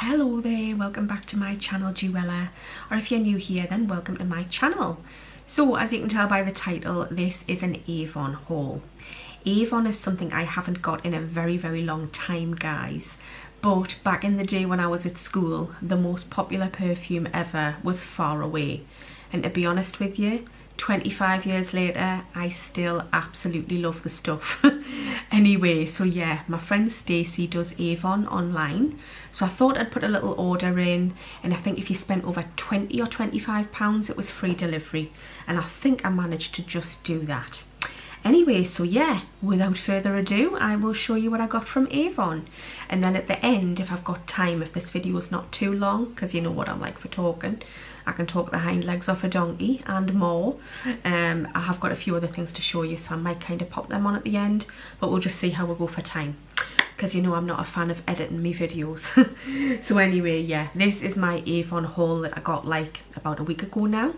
Hello there, welcome back to my channel Juella, or if you're new here then welcome to my channel. So as you can tell by the title, this is an Avon haul. Avon is something I haven't got in a very long time, guys, but back in the day when I was at school, the most popular perfume ever was Far Away, and to be honest with you, 25 years later I still absolutely love the stuff. Anyway, so yeah, my friend Stacey does Avon online, so I thought I'd put a little order in, and I think if you spent over 20 or 25 pounds it was free delivery, and I think I managed to just do that. Anyway, so yeah, without further ado, I will show you what I got from Avon, and then at the end, if I've got time, if this video is not too long, because you know what I'm like for talking, I can talk the hind legs off a donkey and more. I have got a few other things to show you, so I might kind of pop them on at the end, but we'll just see how we go for time, because you know I'm not a fan of editing me videos. So anyway, yeah, this is my Avon haul that I got like about a week ago now.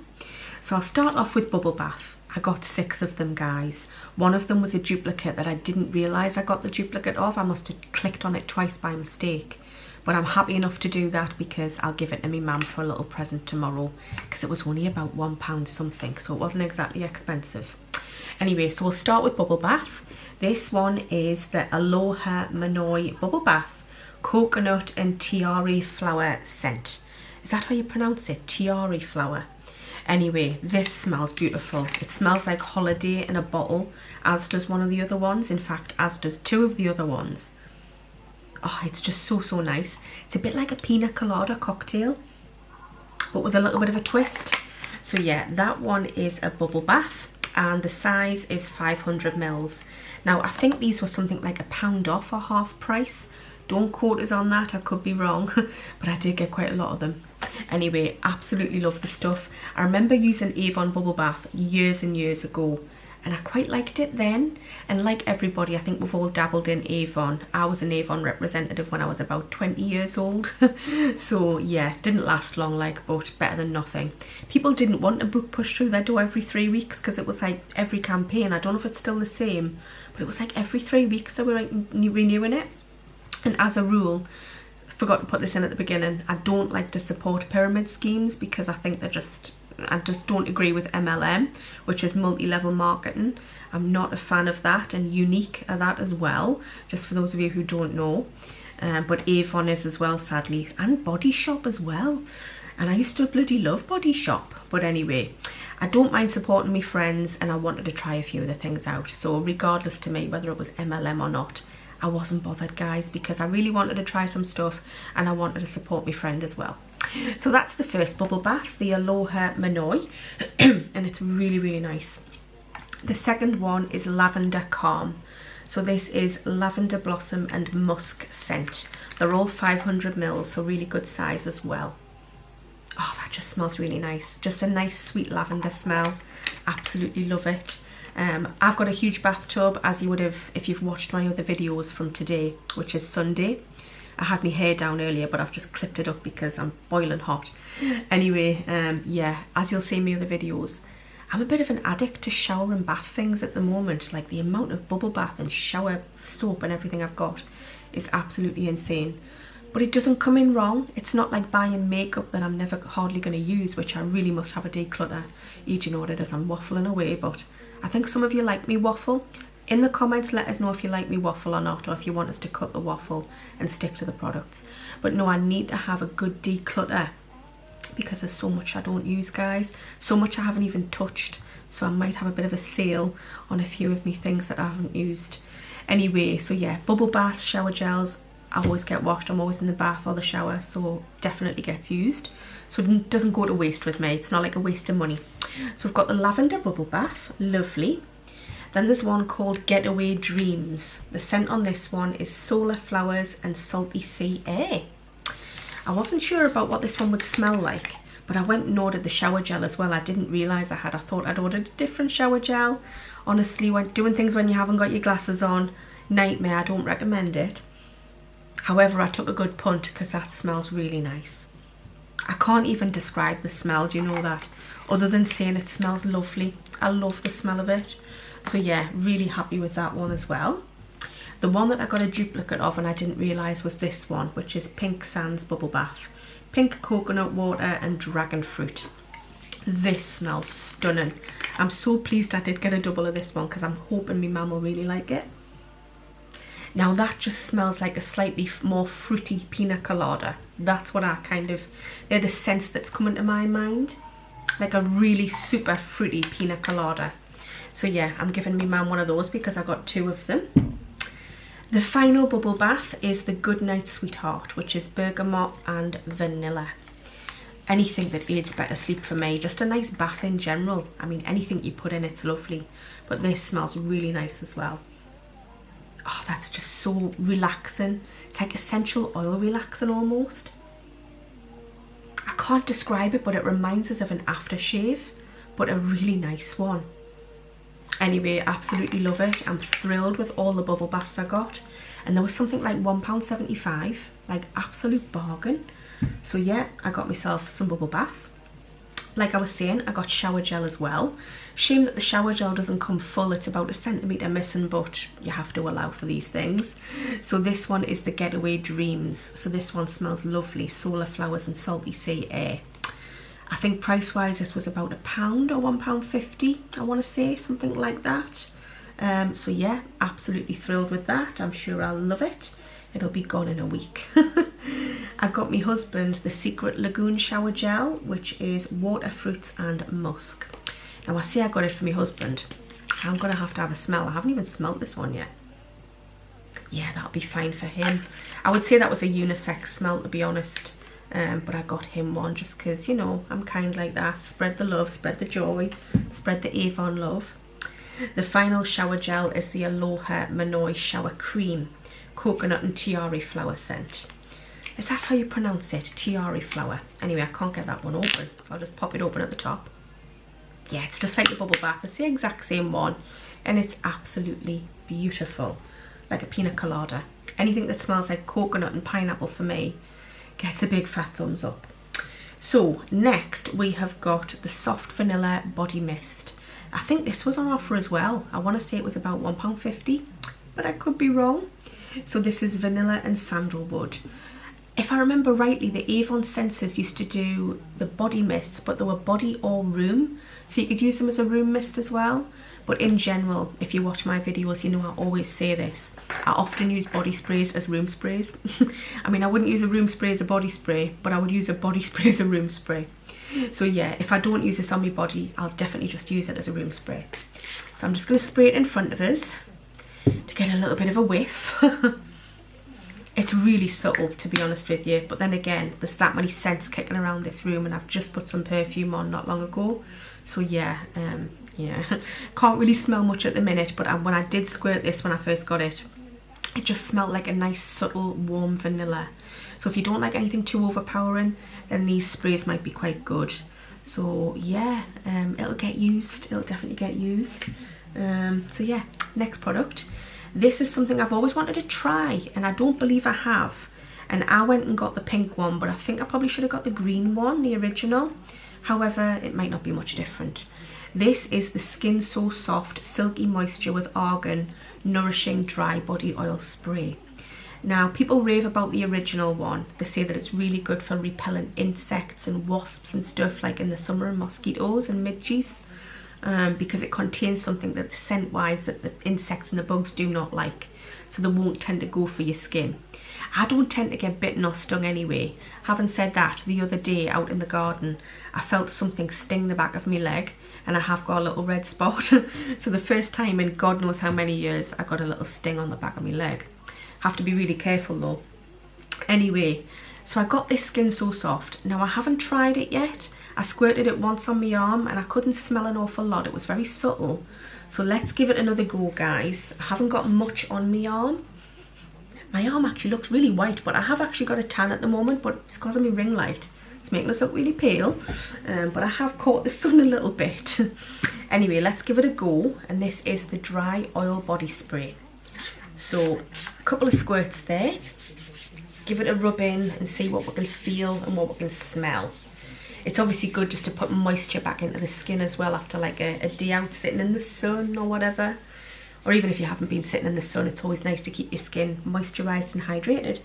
So I'll start off with bubble bath. I got 6 of them, guys. One of them was a duplicate that I didn't realise I got the duplicate of. I must have clicked on it twice by mistake. But I'm happy enough to do that because I'll give it to my mum for a little present tomorrow, because it was only about £1 something, so it wasn't exactly expensive. Anyway, so we'll start with bubble bath. This one is the Aloha Manoi Bubble Bath Coconut and Tiare Flower Scent. Is that how you pronounce it? Tiare Flower. Anyway, this smells beautiful. It smells like holiday in a bottle, as does one of the other ones. In fact, as does 2 of the other ones. Oh, it's just so nice. It's a bit like a pina colada cocktail, but with a little bit of a twist. So yeah, that one is a bubble bath, and the size is 500 mils. Now, I think these were something like £1 off or half price. Don't quote us on that, I could be wrong, but I did get quite a lot of them. Anyway, absolutely love the stuff. I remember using Avon bubble bath years and years ago, and I quite liked it then. And like everybody, I think we've all dabbled in Avon. I was an Avon representative when I was about 20 years old. So yeah, didn't last long, like, but better than nothing. People didn't want a book pushed through their door every 3 weeks, because it was like every campaign, I don't know if it's still the same, but it was like every 3 weeks they were like renewing it. And as a rule, forgot to put this in at the beginning, I don't like to support pyramid schemes, because I think I just don't agree with MLM, which is multi-level marketing. I'm not a fan of that, and Unique are that as well, just for those of you who don't know. But Avon is as well, sadly, and Body Shop as well. And I used to bloody love Body Shop. But anyway, I don't mind supporting my friends, and I wanted to try a few of the things out. So regardless to me whether it was MLM or not, I wasn't bothered, guys, because I really wanted to try some stuff, and I wanted to support my friend as well. So that's the first bubble bath, the Aloha Manoi, and it's really nice. The second one is Lavender Calm. So this is lavender blossom and musk scent. They're all 500 mils, so really good size as well. Oh, that just smells really nice. Just a nice sweet lavender smell. Absolutely love it. I've got a huge bathtub, as you would have if you've watched my other videos from today, which is Sunday. I had my hair down earlier, but I've just clipped it up because I'm boiling hot. Anyway, yeah, as you'll see in my other videos, I'm a bit of an addict to shower and bath things at the moment. Like, the amount of bubble bath and shower soap and everything I've got is absolutely insane. But it doesn't come in wrong. It's not like buying makeup that I'm never hardly going to use, which I really must have a declutter. You know what it is, I'm waffling away, but I think some of you like me waffle. In the comments, let us know if you like me waffle or not, or if you want us to cut the waffle and stick to the products. But no, I need to have a good declutter, because there's so much I don't use, guys. So much I haven't even touched. So I might have a bit of a sale on a few of me things that I haven't used. Anyway, so yeah, bubble baths, shower gels, I always get washed. I'm always in the bath or the shower, so definitely gets used. So it doesn't go to waste with me. It's not like a waste of money. So we've got the lavender bubble bath, lovely. Then there's one called Getaway Dreams. The scent on this one is solar flowers and salty sea air. I wasn't sure about what this one would smell like, but I went and ordered the shower gel as well. I didn't realise I had. I thought I'd ordered a different shower gel. Honestly, when doing things when you haven't got your glasses on, nightmare. I don't recommend it. However, I took a good punt, because that smells really nice. I can't even describe the smell, do you know that? Other than saying it smells lovely. I love the smell of it. So yeah, really happy with that one as well. The one that I got a duplicate of and I didn't realise was this one, which is Pink Sands Bubble Bath. Pink coconut water and dragon fruit. This smells stunning. I'm so pleased I did get a double of this one because I'm hoping my mum will really like it. Now that just smells like a slightly more fruity pina colada. That's what they're the scents that's coming to my mind. Like a really super fruity pina colada. So yeah, I'm giving my mum one of those because I got 2 of them. The final bubble bath is the Goodnight Sweetheart, which is bergamot and vanilla. Anything that aids better sleep for me. Just a nice bath in general. I mean, anything you put in, it's lovely. But this smells really nice as well. Oh, that's just so relaxing. It's like essential oil relaxing almost. I can't describe it, but it reminds us of an aftershave, but a really nice one. Anyway, absolutely love it. I'm thrilled with all the bubble baths I got. And there was something like £1.75, like absolute bargain. So yeah, I got myself some bubble bath. Like I was saying, I got shower gel as well. Shame that the shower gel doesn't come full. It's about 1 centimetre missing, but you have to allow for these things. So this one is the Getaway Dreams. So this one smells lovely. Solar flowers and salty sea air. I think price wise this was about £1 or £1.50, I want to say, something like that. So yeah, absolutely thrilled with that. I'm sure I'll love it. It'll be gone in a week. I got my husband the Secret Lagoon shower gel, which is water, fruits and musk. Now I say I got it for my husband. I'm gonna have to have a smell. I haven't even smelled this one yet. Yeah, that'll be fine for him. I would say that was a unisex smell, to be honest. But I got him one just because, you know, I'm kind like that. Spread the love, spread the joy, spread the Avon love. The final shower gel is the Aloha Manoi Shower Cream, coconut and tiare flower scent. Is that how you pronounce it? Tiare flower. Anyway, I can't get that one open, so I'll just pop it open at the top. Yeah, it's just like the bubble bath. It's the exact same one, and it's absolutely beautiful. Like a pina colada. Anything that smells like coconut and pineapple for me gets a big fat thumbs up. So next we have got the Soft Vanilla Body Mist. I think this was on offer as well. I want to say it was about £1.50, but I could be wrong. So this is vanilla and sandalwood. If I remember rightly, the Avon Senses used to do the body mists, but they were body or room, so you could use them as a room mist as well. But in general, if you watch my videos, you know I always say this. I often use body sprays as room sprays. I mean, I wouldn't use a room spray as a body spray, but I would use a body spray as a room spray. So yeah, if I don't use this on my body, I'll definitely just use it as a room spray. So I'm just going to spray it in front of us to get a little bit of a whiff. It's really subtle, to be honest with you, but then again, there's that many scents kicking around this room, and I've just put some perfume on not long ago. So yeah, can't really smell much at the minute, but when I did squirt this when I first got it, it just smelled like a nice subtle warm vanilla. So if you don't like anything too overpowering, then these sprays might be quite good. So yeah, it'll get used, it'll definitely get used. So yeah, next product. This is something I've always wanted to try, and I don't believe I have. And I went and got the pink one, but I think I probably should have got the green one, the original. However, it might not be much different. This is the Skin So Soft Silky Moisture with Argan Nourishing Dry Body Oil Spray. Now, people rave about the original one. They say that it's really good for repelling insects and wasps and stuff, like in the summer, and mosquitoes and midges. Because it contains something that scent-wise that the insects and the bugs do not like, so they won't tend to go for your skin. I don't tend to get bitten or stung anyway. Having said that, the other day out in the garden, I felt something sting the back of my leg, and I have got a little red spot. So the first time in God knows how many years, I got a little sting on the back of my leg. Have to be really careful though. Anyway, so I got this Skin So Soft. Now I haven't tried it yet. I squirted it once on my arm and I couldn't smell an awful lot. It was very subtle. So let's give it another go, guys. I haven't got much on my arm. My arm actually looks really white, but I have actually got a tan at the moment, but it's because of my ring light. It's making us look really pale. But I have caught the sun a little bit. Anyway, let's give it a go. And this is the Dry Oil Body Spray. So a couple of squirts there. Give it a rub in and see what we can feel and what we can smell. It's obviously good just to put moisture back into the skin as well after like a day out sitting in the sun or whatever. or even if you haven't been sitting in the sun, it's always nice to keep your skin moisturised and hydrated.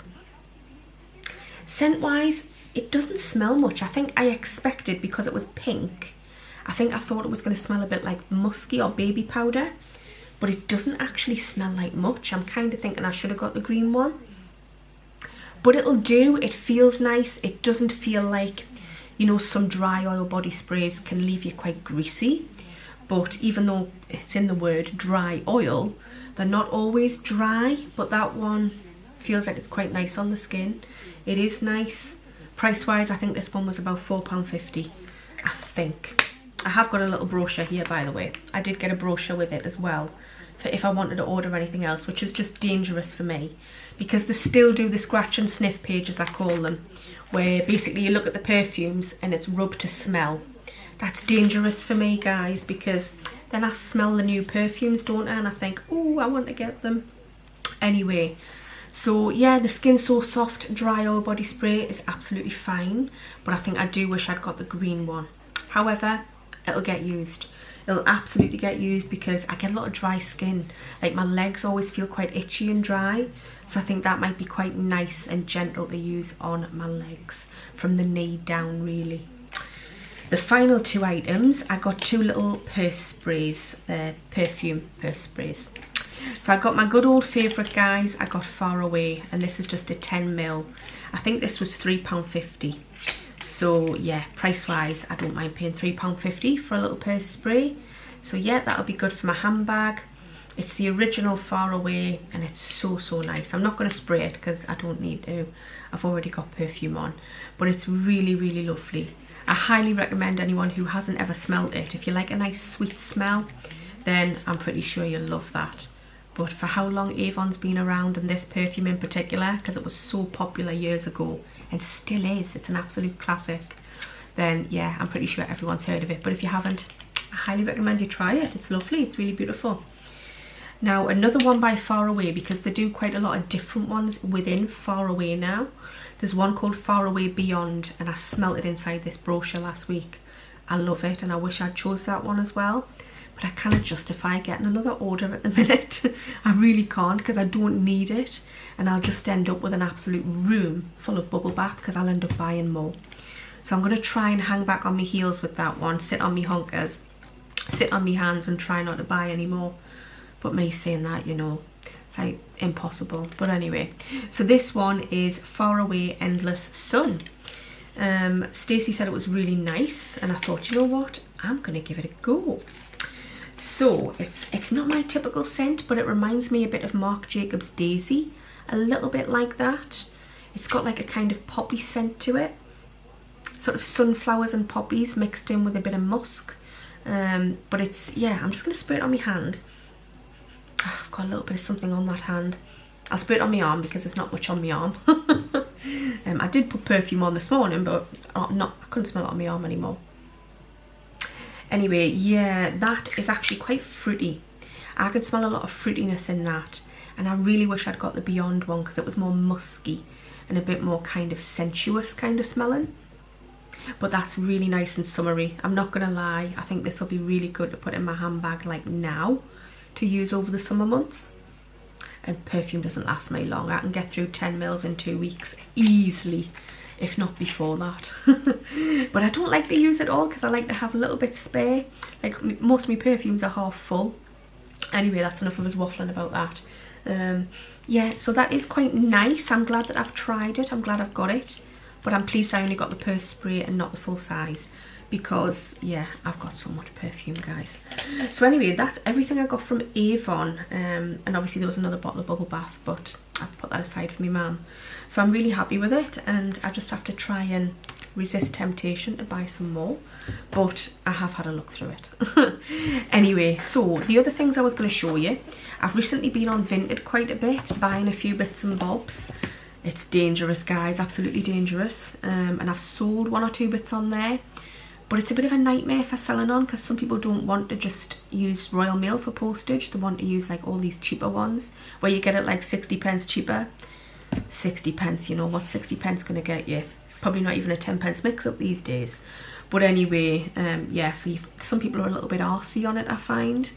Scent wise, it doesn't smell much. I think I expected, because it was pink, I thought it was going to smell a bit like musky or baby powder, but it doesn't actually smell like much. I'm kind of thinking I should have got the green one, but it'll do. It feels nice. It doesn't feel like, you know, some dry oil body sprays can leave you quite greasy, but even though it's in the word dry oil, they're not always dry, but that one feels like it's quite nice on the skin. It is nice. Price wise, I think this one was about £4.50, I think. I have got a little brochure here, by the way. I did get a brochure with it as well, for if I wanted to order anything else, which is just dangerous for me, because they still do the scratch and sniff page, as I call them, where basically you look at the perfumes and it's rub to smell. That's dangerous for me, guys, because then I smell the new perfumes, don't I, and I think, oh, I want to get them. Anyway, so yeah, the Skin So Soft dry oil body spray is absolutely fine, but I think I do wish I'd got the green one. However, it'll get used. It'll absolutely get used, because I get a lot of dry skin. Like, my legs always feel quite itchy and dry, so I think that might be quite nice and gentle to use on my legs from the knee down, really. The final two items, I got two little purse sprays, perfume purse sprays. So I got my good old favourite, guys. I got Far Away, and this is just a 10ml. I think this was £3.50. So yeah, price wise, I don't mind paying £3.50 for a little purse spray. So yeah, that'll be good for my handbag. It's the original Far Away, and it's so, so nice. I'm not going to spray it because I don't need to. I've already got perfume on, but it's really, really lovely. I highly recommend anyone who hasn't ever smelled it. If you like a nice sweet smell, then I'm pretty sure you'll love that. But for how long Avon's been around, and this perfume in particular, because it was so popular years ago and still is, it's an absolute classic, then yeah, I'm pretty sure everyone's heard of it. But if you haven't, I highly recommend you try it. It's lovely, it's really beautiful. Now, another one by Far Away, because they do quite a lot of different ones within Far Away now. There's one called Far Away Beyond, and I smelt it inside this brochure last week. I love it, and I wish I'd chose that one as well, but I cannot justify getting another order at the minute. I really can't, because I don't need it, and I'll just end up with an absolute room full of bubble bath, because I'll end up buying more. So I'm going to try and hang back on my heels with that one, sit on me honkers, sit on me hands, and try not to buy any more. But me saying that, you know, it's like impossible. But anyway, so this one is Far Away Endless Sun. Stacey said it was really nice, and I thought, you know what, I'm gonna give it a go. So it's not my typical scent, but it reminds me a bit of Marc Jacobs Daisy, a little bit like that. It's got like a kind of poppy scent to it, sort of sunflowers and poppies mixed in with a bit of musk. But it's, yeah, I'm just gonna spray it on my hand. I've got a little bit of something on that hand. I'll spray it on my arm because there's not much on my arm. I did put perfume on this morning, but I couldn't smell it on my arm anymore. Anyway, yeah, that is actually quite fruity. I can smell a lot of fruitiness in that, and I really wish I'd got the Beyond one, because it was more musky and a bit more kind of sensuous kind of smelling. But that's really nice and summery. I'm not gonna lie, I think this will be really good to put in my handbag like now, to use over the summer months. And perfume doesn't last me long. I can get through 10 mils in 2 weeks easily, if not before that. But I don't like to use it all, because I like to have a little bit spare. Like, most of my perfumes are half full. Anyway, that's enough of us waffling about that. Yeah, so that is quite nice. I'm glad that I've tried it. I'm glad I've got it, but I'm pleased I only got the purse spray and not the full size, because yeah, I've got so much perfume, guys. So anyway, that's everything I got from Avon, and obviously there was another bottle of bubble bath, but I've put that aside for my mum. So I'm really happy with it, and I just have to try and resist temptation to buy some more, but I have had a look through it. Anyway, so the other things I was going to show you, I've recently been on Vinted quite a bit, buying a few bits and bobs. It's dangerous, guys, absolutely dangerous, and I've sold 1 or 2 bits on there. But it's a bit of a nightmare for selling on, because some people don't want to just use Royal Mail for postage. They want to use like all these cheaper ones where you get it like 60 pence cheaper. 60 pence, you know, what's 60 pence going to get you? Probably not even a 10 pence mix up these days. But anyway, yeah, so some people are a little bit arsey on it, I find.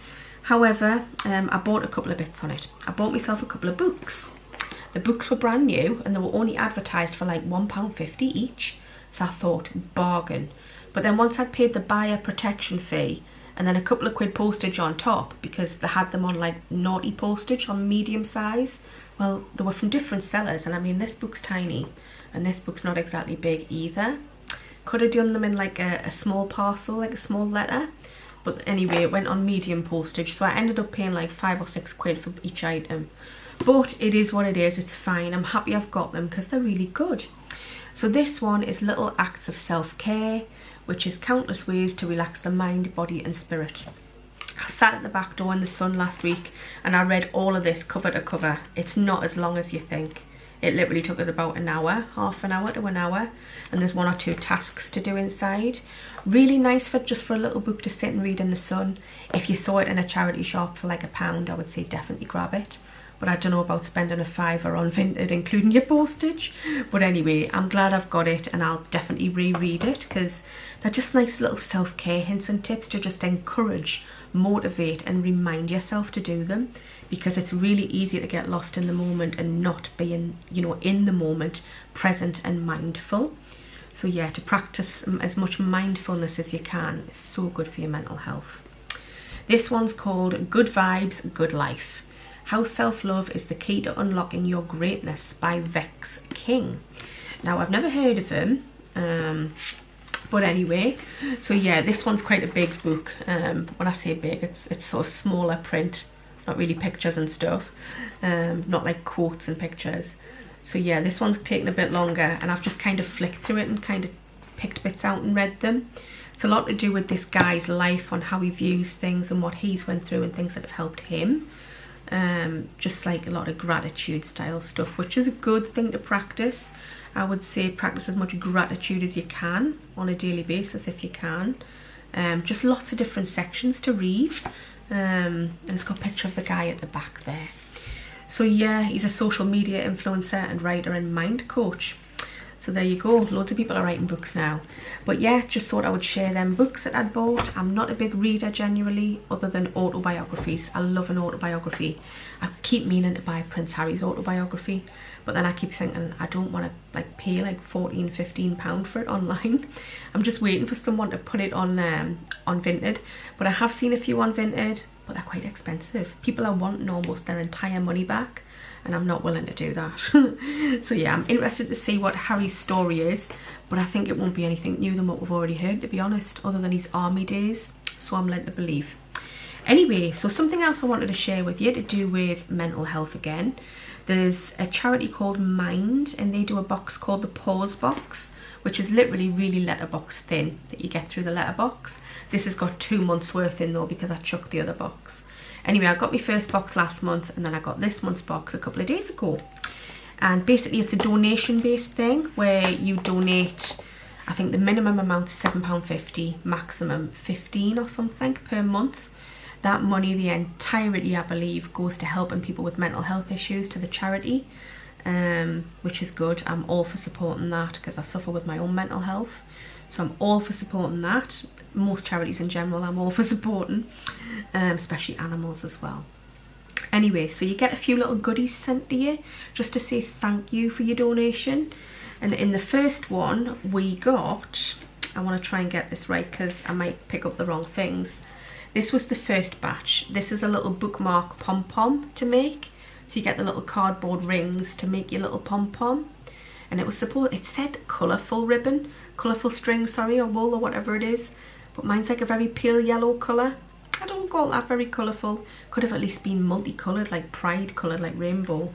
However, I bought a couple of bits on it. I bought myself a couple of books. The books were brand new and they were only advertised for like £1.50 each. So I thought, bargain. But then once I'd paid the buyer protection fee and then a couple of quid postage on top, because they had them on like naughty postage on medium size. Well, they were from different sellers, and I mean, this book's tiny and this book's not exactly big either. Could have done them in like a small parcel, like a small letter. But anyway, it went on medium postage, so I ended up paying like 5 or 6 quid for each item. But it is what it is, it's fine. I'm happy I've got them because they're really good. So this one is Little Acts of Self-Care, which is countless ways to relax the mind, body and spirit. I sat at the back door in the sun last week and I read all of this cover to cover. It's not as long as you think. It literally took us about an hour, half an hour to an hour, and there's 1 or 2 tasks to do inside. Really nice for just for a little book to sit and read in the sun. If you saw it in a charity shop for like £1, I would say definitely grab it. But I don't know about spending a £5 on Vinted, including your postage. But anyway, I'm glad I've got it, and I'll definitely reread it because they're just nice little self-care hints and tips to just encourage, motivate and remind yourself to do them, because it's really easy to get lost in the moment and not being, you know, in the moment, present and mindful. So yeah, to practice as much mindfulness as you can is so good for your mental health. This one's called Good Vibes, Good Life. How Self-Love is the Key to Unlocking Your Greatness by Vex King. Now, I've never heard of him, but anyway, so yeah, this one's quite a big book. When I say big, it's sort of smaller print, not really pictures and stuff, not like quotes and pictures. So yeah, this one's taken a bit longer, and I've just kind of flicked through it and kind of picked bits out and read them. It's a lot to do with this guy's life, on how he views things and what he's went through and things that have helped him. Just like a lot of gratitude style stuff, which is a good thing to practice. I would say practice as much gratitude as you can on a daily basis if you can. Just lots of different sections to read, and it's got a picture of the guy at the back there. So yeah, he's a social media influencer and writer and mind coach. So there you go, loads of people are writing books now. But yeah, just thought I would share them books that I'd bought. I'm not a big reader generally, other than autobiographies. I love an autobiography. I keep meaning to buy Prince Harry's autobiography, but then I keep thinking I don't want to like pay like £14–15 for it online. I'm just waiting for someone to put it on Vinted. But I have seen a few on Vinted, but they're quite expensive. People are wanting almost their entire money back, and I'm not willing to do that. So yeah, I'm interested to see what Harry's story is, but I think it won't be anything new than what we've already heard, to be honest, other than his army days, so I'm led to believe. Anyway, so something else I wanted to share with you to do with mental health again. There's a charity called Mind, and they do a box called the Pause Box, which is literally really letterbox thin that you get through the letterbox. This has got 2 months worth in though, because I chucked the other box. Anyway, I got my first box last month, and then I got this month's box a couple of days ago. And basically it's a donation based thing where you donate, I think the minimum amount is £7.50, maximum 15 or something per month. That money, the entirety I believe, goes to helping people with mental health issues to the charity, which is good. I'm all for supporting that because I suffer with my own mental health. So I'm all for supporting that. Most charities in general I'm all for supporting, especially animals as well. Anyway, so you get a few little goodies sent to you just to say thank you for your donation. And in the first one we got, I want to try and get this right because I might pick up the wrong things. This was the first batch. This is a little bookmark pom-pom to make. So you get the little cardboard rings to make your little pom-pom. And it said colourful ribbon, colourful string, sorry, or wool or whatever it is. But mine's like a very pale yellow colour. I don't call that very colourful. Could have at least been multicoloured, like pride coloured, like rainbow.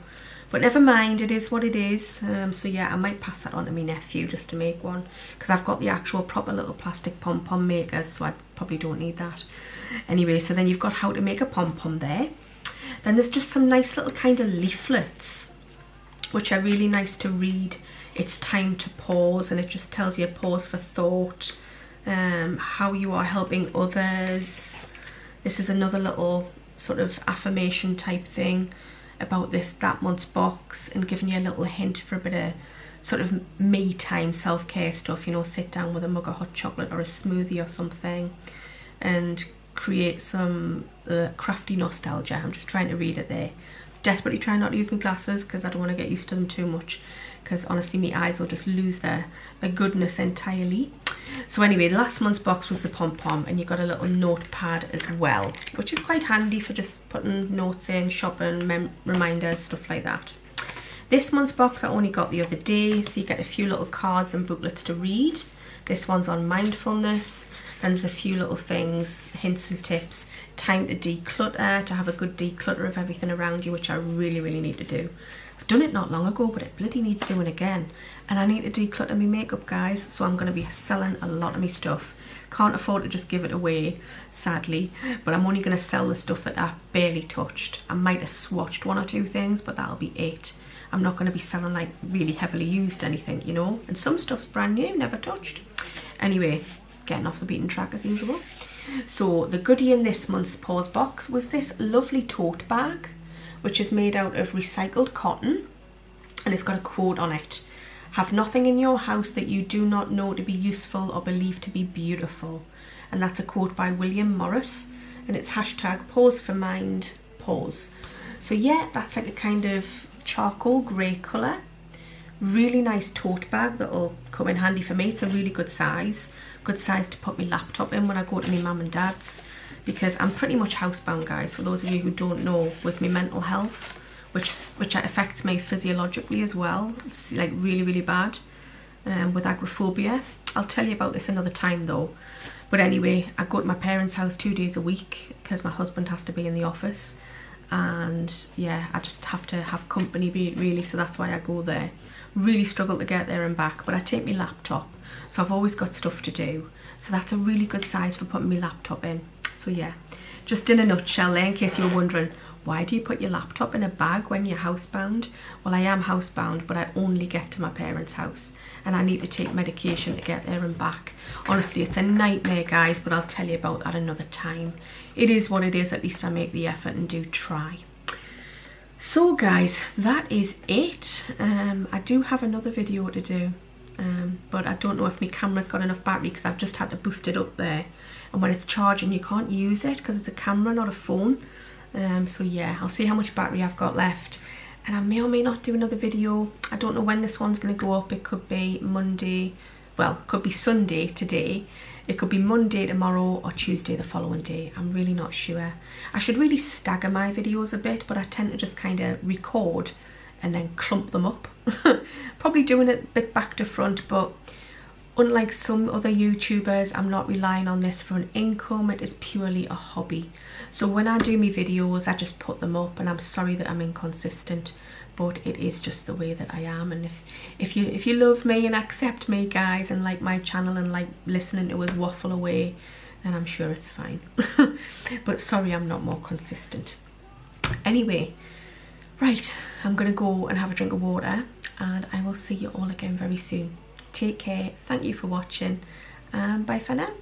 But never mind, it is what it is. So yeah, I might pass that on to my nephew just to make one, because I've got the actual proper little plastic pom-pom makers, so I probably don't need that. Anyway, so then you've got how to make a pom-pom there. Then there's just some nice little kind of leaflets, which are really nice to read. It's time to pause, and it just tells you pause for thought, how you are helping others. This is another little sort of affirmation type thing about that month's box, and giving you a little hint for a bit of sort of me time, self-care stuff, you know, sit down with a mug of hot chocolate or a smoothie or something, and create some crafty nostalgia. I'm just trying to read it there. Desperately trying not to use my glasses because I don't want to get used to them too much, because honestly my eyes will just lose their goodness entirely. So anyway, last month's box was the pom-pom, and you got a little notepad as well, which is quite handy for just putting notes in, shopping, reminders, stuff like that. This month's box I only got the other day, so you get a few little cards and booklets to read. This one's on mindfulness, and there's a few little things, hints and tips, time to declutter, to have a good declutter of everything around you, which I really need to do. I've done it not long ago, but it bloody needs doing again. And I need to declutter my makeup, guys, so I'm going to be selling a lot of my stuff. Can't afford to just give it away, sadly, but I'm only going to sell the stuff that I barely touched. I might have swatched one or two things, but that'll be it. I'm not going to be selling like really heavily used anything, you know, and some stuff's brand new, never touched. Anyway, getting off the beaten track as usual. So the goodie in this month's pause box was this lovely tote bag, which is made out of recycled cotton, and it's got a quote on it: "Have nothing in your house that you do not know to be useful or believe to be beautiful." And that's a quote by William Morris, and it's hashtag pause for mind pause. So yeah, that's like a kind of charcoal grey colour. Really nice tote bag that'll come in handy for me. It's a really good size to put my laptop in when I go to my mum and dad's, because I'm pretty much housebound, guys, for those of you who don't know, with my mental health, which affects me physiologically as well. It's like really bad, with agoraphobia. I'll tell you about this another time though. But anyway, I go to my parents' house 2 days a week because my husband has to be in the office, and yeah, I just have to have company really, so that's why I go there. Really struggle to get there and back, but I take my laptop, so I've always got stuff to do, so that's a really good size for putting my laptop in. So yeah, just in a nutshell there, in case you were wondering, why do you put your laptop in a bag when you're housebound? Well, I am housebound, but I only get to my parents' house, and I need to take medication to get there and back. Honestly, it's a nightmare, guys, but I'll tell you about that another time. It is what it is. At least I make the effort and do try. So guys, that is it. I do have another video to do, but I don't know if my camera's got enough battery, because I've just had to boost it up there, and when it's charging you can't use it because it's a camera, not a phone. So yeah, I'll see how much battery I've got left, and I may or may not do another video. I don't know when this one's going to go up. It could be Monday, well, it could be Sunday today, it could be Monday tomorrow, or Tuesday the following day. I'm really not sure. I should really stagger my videos a bit, but I tend to just kind of record and then clump them up. Probably doing it a bit back to front, but unlike some other YouTubers, I'm not relying on this for an income. It is purely a hobby. So when I do my videos, I just put them up, and I'm sorry that I'm inconsistent, but it is just the way that I am. And if you love me and accept me, guys, and like my channel and like listening to us waffle away, then I'm sure it's fine. But sorry I'm not more consistent. Anyway, right, I'm gonna go and have a drink of water, and I will see you all again very soon. Take care, thank you for watching, and bye for now.